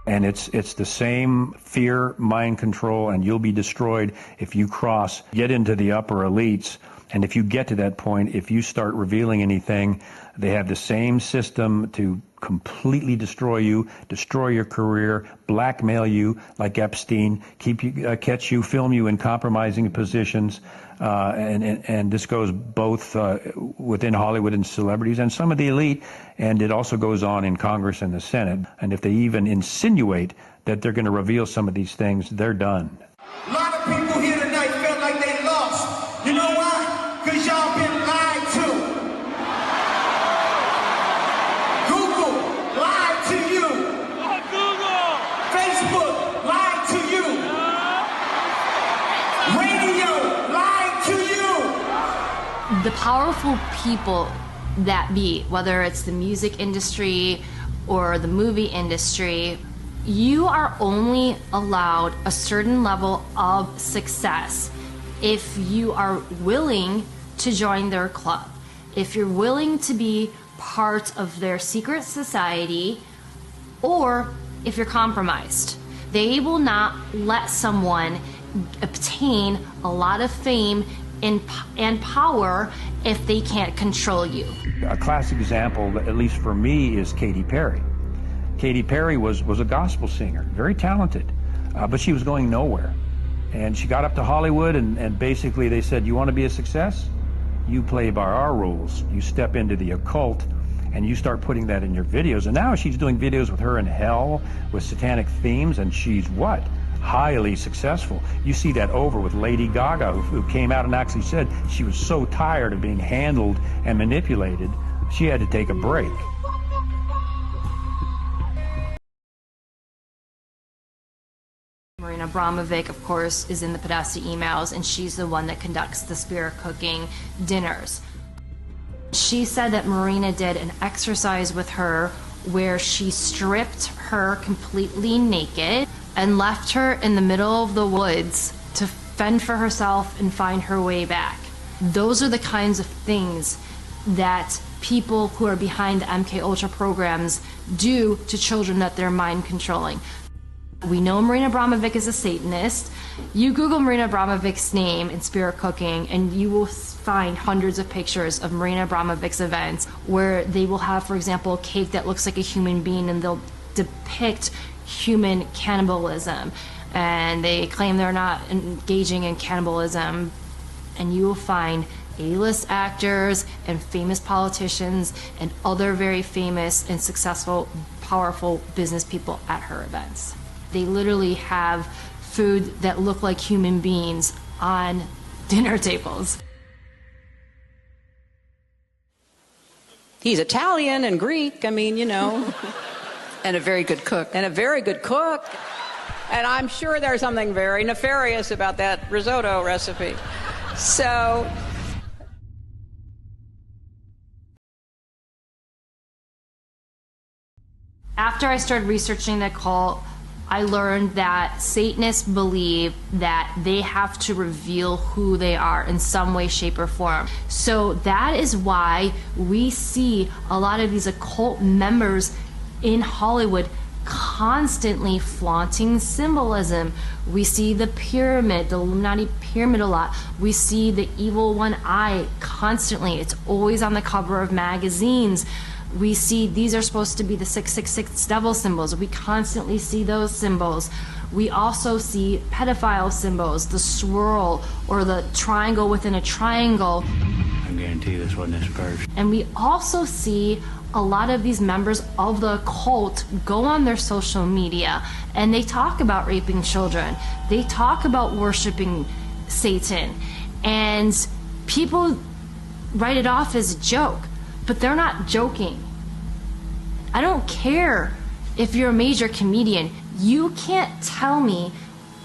And it's the same fear, mind control, and you'll be destroyed if you get into the upper elites. And if you get to that point, if you start revealing anything, they have the same system to completely destroy you, destroy your career, blackmail you like Epstein, catch you, film you in compromising positions. And this goes both within Hollywood and celebrities and some of the elite, and it also goes on in Congress and the Senate. And if they even insinuate that they're going to reveal some of these things, they're done. A lot of people here tonight felt like they lost. You know why? Because y'all been lied to. Google lied to you. Google. Facebook lied to you. Radio lied to you. The powerful people that be, whether it's the music industry or the movie industry, you are only allowed a certain level of success if you are willing to join their club, if you're willing to be part of their secret society, or if you're compromised. They will not let someone obtain a lot of fame and power if they can't control you. A classic example, at least for me, is Katy Perry. Katy Perry was a gospel singer, very talented, but she was going nowhere. And she got up to Hollywood, and basically they said, you want to be a success? You play by our rules. You step into the occult, and you start putting that in your videos. And now she's doing videos with her in hell, with satanic themes, and she's what? Highly successful. You see that over with Lady Gaga, who came out and actually said she was so tired of being handled and manipulated, she had to take a break. Marina Abramovic, of course, is in the Podesta emails, and she's the one that conducts the spirit cooking dinners. She said that Marina did an exercise with her where she stripped her completely naked and left her in the middle of the woods to fend for herself and find her way back. Those are the kinds of things that people who are behind the MK Ultra programs do to children that they're mind controlling. We know Marina Abramovic is a Satanist. You Google Marina Abramovic's name in spirit cooking and you will find hundreds of pictures of Marina Abramovic's events where they will have, for example, a cake that looks like a human being and they'll depict human cannibalism. And they claim they're not engaging in cannibalism. And you will find A-list actors and famous politicians and other very famous and successful, powerful business people at her events. They literally have food that look like human beings on dinner tables. He's Italian and Greek, I mean, you know. And a very good cook. And a very good cook. And I'm sure there's something very nefarious about that risotto recipe. So after I started researching the cult, I learned that Satanists believe that they have to reveal who they are in some way, shape, or form. So that is why we see a lot of these occult members in Hollywood constantly flaunting symbolism. We see the pyramid, the Illuminati pyramid a lot. We see the evil one eye constantly. It's always on the cover of magazines. We see these are supposed to be the 666 devil symbols. We constantly see those symbols. We also see pedophile symbols, the swirl or the triangle within a triangle. I guarantee this wasn't his purse. And we also see a lot of these members of the cult go on their social media and they talk about raping children. They talk about worshiping Satan. And people write it off as a joke. But they're not joking. I don't care if you're a major comedian. You can't tell me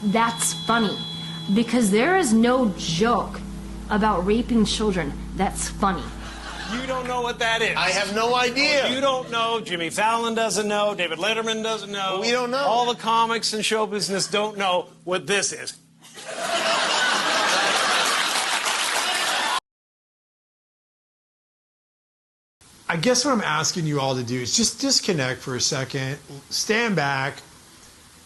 that's funny because there is no joke about raping children that's funny. You don't know what that is. I have no idea. You don't know. Jimmy Fallon doesn't know. David Letterman doesn't know. We don't know. All the comics and show business don't know what this is. I guess what I'm asking you all to do is just disconnect for a second, stand back,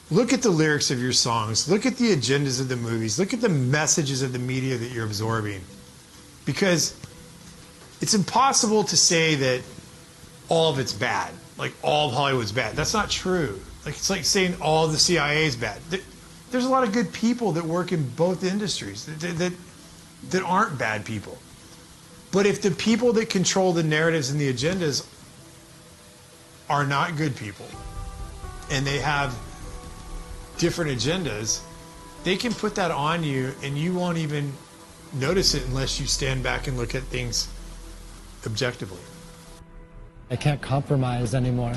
Look at the lyrics of your songs. Look at the agendas of the movies. Look at the messages of the media that you're absorbing. Because it's impossible to say that all of it's bad, like all of Hollywood's bad. That's not true. Like, it's like saying all of the CIA is bad. There's a lot of good people that work in both industries that aren't bad people. But if the people that control the narratives and the agendas are not good people, and they have different agendas, they can put that on you and you won't even notice it unless you stand back and look at things objectively. I can't compromise anymore.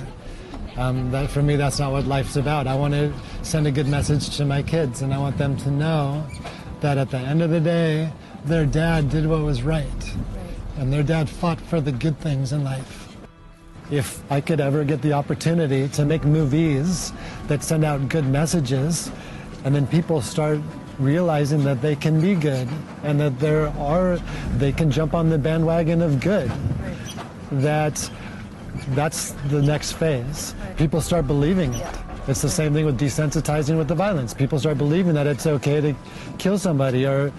For me, that's not what life's about. I want to send a good message to my kids, and I want them to know that at the end of the day, their dad did what was right, and their dad fought for the good things in life. If I could ever get the opportunity to make movies that send out good messages, and then people start realizing that they can be good and that they can jump on the bandwagon of good, that's the next phase. People start believing it. It's the same thing with desensitizing with the violence. People start believing that it's okay to kill somebody, or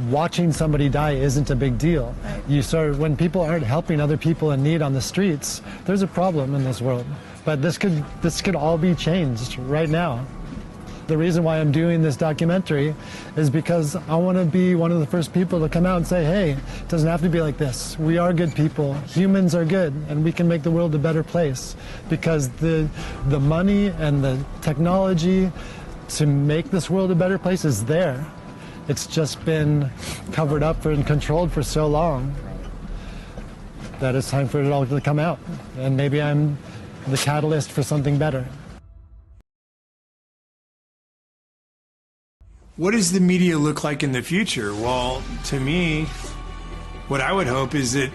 watching somebody die isn't a big deal. When people aren't helping other people in need on the streets, there's a problem in this world. But this could all be changed right now. The reason why I'm doing this documentary is because I want to be one of the first people to come out and say, hey, it doesn't have to be like this. We are good people. Humans are good, and we can make the world a better place. Because the money and the technology to make this world a better place is there. It's just been covered up and controlled for so long that it's time for it all to come out. And maybe I'm the catalyst for something better. What does the media look like in the future? Well, to me, what I would hope is that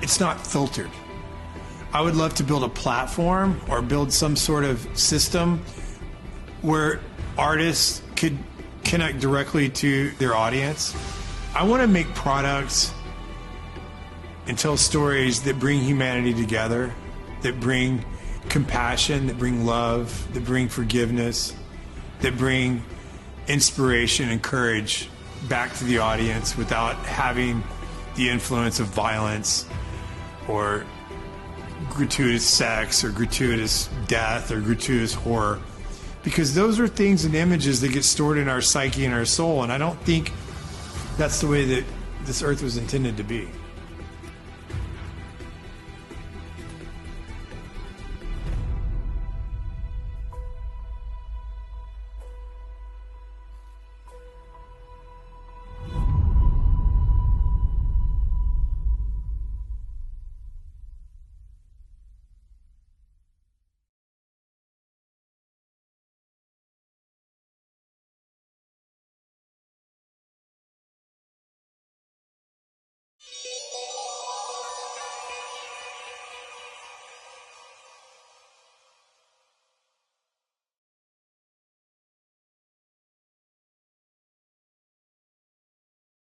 it's not filtered. I would love to build a platform or build some sort of system where artists could connect directly to their audience. I want to make products and tell stories that bring humanity together, that bring compassion, that bring love, that bring forgiveness, that bring inspiration and courage back to the audience without having the influence of violence or gratuitous sex or gratuitous death or gratuitous horror. Because those are things and images that get stored in our psyche and our soul, and I don't think that's the way that this earth was intended to be.